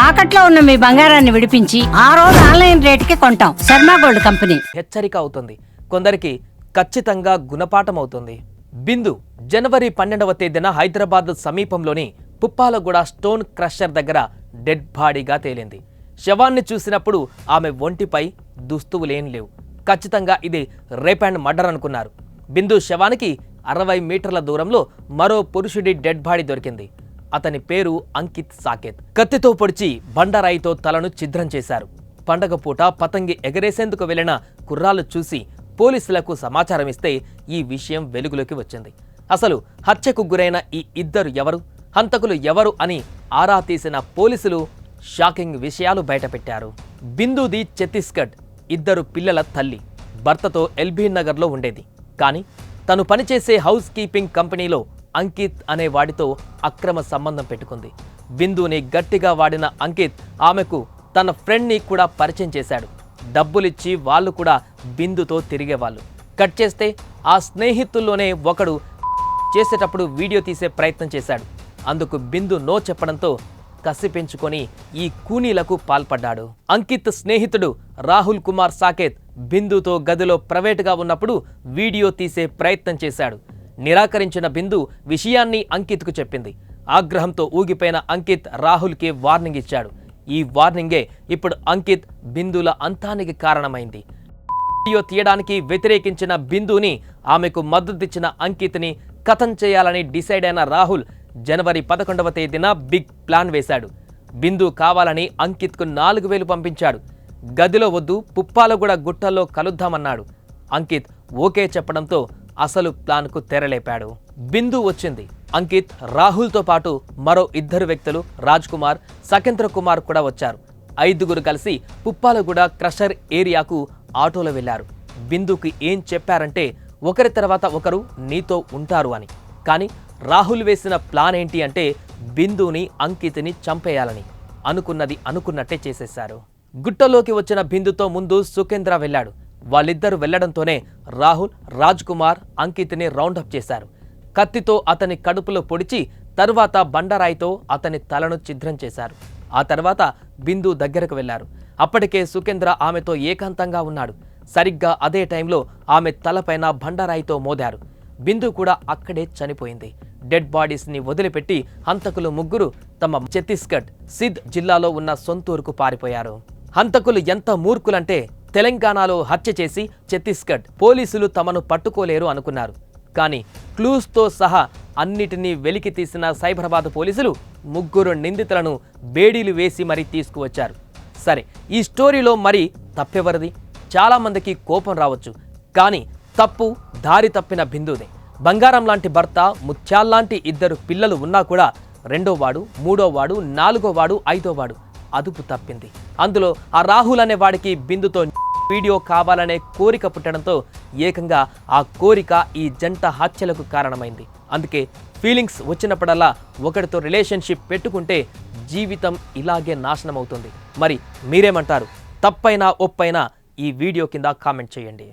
తాకట్లో ఉన్న మీ బంగారాన్ని విడిపించి ఆ రోజు ఆన్లైన్ రేటుకి కొంటాం. Sharma gold company. హెచ్చరిక అవుతుంది, కొందరికి ఖచ్చితంగా గుణపాఠం అవుతుంది. బిందు జనవరి 12వ తేదీన హైదరాబాద్ సమీపంలోని పుప్పాలగూడ స్టోన్ క్రషర్ దగ్గర డెడ్ బాడీగా తేలింది. శవాన్ని చూసినప్పుడు ఆమె ఒంటిపై దుస్తువులేం లేవు. ఖచ్చితంగా ఇది రేప్ అండ్ మర్డర్ అనుకున్నారు. బిందు శవానికి 60 మీటర్ల దూరంలో మరో పురుషుడి డెడ్ బాడీ దొరికింది. అతని పేరు అంకిత్ సాకేత్. కత్తితో పొడిచి బండరాయితో తలను ఛిద్రం చేశారు. పండగ పూట పతంగి ఎగరేసేందుకు వెళ్లిన కుర్రాళ్ళు చూసి పోలీసులకు సమాచారం ఇస్తే ఈ విషయం వెలుగులోకి వచ్చింది. అసలు హత్యకు గురైన ఈ ఇద్దరు ఎవరు, హంతకులు ఎవరు అని ఆరా తీసిన పోలీసులు షాకింగ్ విషయాలు బయటపెట్టారు. బిందుది ఛత్తీస్గఢ్, ఇద్దరు పిల్లల తల్లి. భర్తతో ఎల్బీ నగర్లో ఉండేది. కానీ తను పనిచేసే హౌస్ కీపింగ్ కంపెనీలో అంకిత్ అనే వాడితో అక్రమ సంబంధం పెట్టుకుంది. బిందుని గట్టిగా వాడిన అంకిత్ ఆమెకు తన ఫ్రెండ్ని కూడా పరిచయం చేశాడు. డబ్బులిచ్చి వాళ్ళు కూడా బిందుతో తిరిగేవాళ్ళు. కట్ చేస్తే ఆ స్నేహితుల్లోనే ఒకడు చేసేటప్పుడు వీడియో తీసే ప్రయత్నం చేశాడు. అందుకు బిందు నో చెప్పడంతో కసి పెంచుకొని ఈ కూనీలకు పాల్పడ్డాడు. అంకిత్ స్నేహితుడు రాహుల్ కుమార్ సాకేత్ బిందుతో గదిలో ప్రైవేటుగా ఉన్నప్పుడు వీడియో తీసే ప్రయత్నం చేశాడు. నిరాకరించిన బిందు విషయాన్ని అంకిత్కు చెప్పింది. ఆగ్రహంతో ఊగిపోయిన అంకిత్ రాహుల్కి వార్నింగ్ ఇచ్చాడు. ఈ వార్నింగే ఇప్పుడు అంకిత్ బిందుల అంతానికి కారణమైంది. వీడియో తీయడానికి వ్యతిరేకించిన బిందుని, ఆమెకు మద్దతిచ్చిన అంకిత్ని కథం చేయాలని డిసైడ్ అయిన రాహుల్ జనవరి 11వ తేదీన బిగ్ ప్లాన్ వేశాడు. బిందు కావాలని అంకిత్కు 4000 పంపించాడు. గదిలో వద్దు, పుప్పాలగూడ గుట్టల్లో కలుద్దామన్నాడు. అంకిత్ ఓకే చెప్పడంతో అసలు ప్లాన్కు తెరలేపాడు. బిందు వచ్చింది. అంకిత్, రాహుల్తో పాటు మరో 2 వ్యక్తులు రాజ్ కుమార్, సకేంద్ర కుమార్ కూడా వచ్చారు. 5గురు కలిసి పుప్పాలగూడ క్రషర్ ఏరియాకు ఆటోలో వెళ్లారు. బిందుకి ఏం చెప్పారంటే ఒకరి తర్వాత ఒకరు నీతో ఉంటారు అని. కానీ రాహుల్ వేసిన ప్లాన్ ఏంటి అంటే బిందుని, అంకిత్ని చంపేయాలని. అనుకున్నది అనుకున్నట్టే చేసేశారు. గుట్టలోకి వచ్చిన బిందుతో ముందు సుకేంద్ర వెళ్లాడు. వాళ్ళిద్దరూ వెళ్లడంతోనే రాహుల్, రాజ్ కుమార్ అంకిత్ని రౌండప్ చేశారు. కత్తితో అతని కడుపులో పొడిచి తరువాత బండరాయితో అతని తలను ఛిద్రం చేశారు. ఆ తర్వాత బిందు దగ్గరకు వెళ్లారు. అప్పటికే సుకేంద్ర ఆమెతో ఏకాంతంగా ఉన్నాడు. సరిగ్గా అదే టైంలో ఆమె తలపైన బండరాయితో మోదారు. బిందు కూడా అక్కడే చనిపోయింది. డెడ్ బాడీస్ని వదిలిపెట్టి హంతకులు 3 తమ ఛత్తీస్గఢ్ సిద్ జిల్లాలో ఉన్న సొంతూరుకు పారిపోయారు. హంతకులు ఎంత మూర్ఖులంటే తెలంగాణలో హత్య చేసి ఛత్తీస్గఢ్ పోలీసులు తమను పట్టుకోలేరు అనుకున్నారు. కానీ క్లూస్తో సహా అన్నిటినీ వెలికి తీసిన సైబరాబాద్ పోలీసులు 3 నిందితులను బేడీలు వేసి మరీ తీసుకువచ్చారు. సరే, ఈ స్టోరీలో మరి తప్పెవరిది? చాలామందికి కోపం రావచ్చు, కానీ తప్పు దారి తప్పిన బిందుదే. బంగారం లాంటి భర్త, ముత్యాల్లాంటి 2 పిల్లలు ఉన్నా కూడా 2వవాడు, 3వవాడు, 4వవాడు, 5వవాడు అదుపు తప్పింది. అందులో ఆ రాహుల్ అనే వాడికి బిందుతో వీడియో కావాలనే కోరిక పుట్టడంతో ఏకంగా ఆ కోరిక ఈ జంట హత్యలకు కారణమైంది. అందుకే ఫీలింగ్స్ వచ్చినప్పుడల్లా ఒకరితో రిలేషన్షిప్ పెట్టుకుంటే జీవితం ఇలాగే నాశనం అవుతుంది. మరి మీరేమంటారు? తప్పైనా ఒప్పైనా ఈ వీడియో కింద కామెంట్ చేయండి.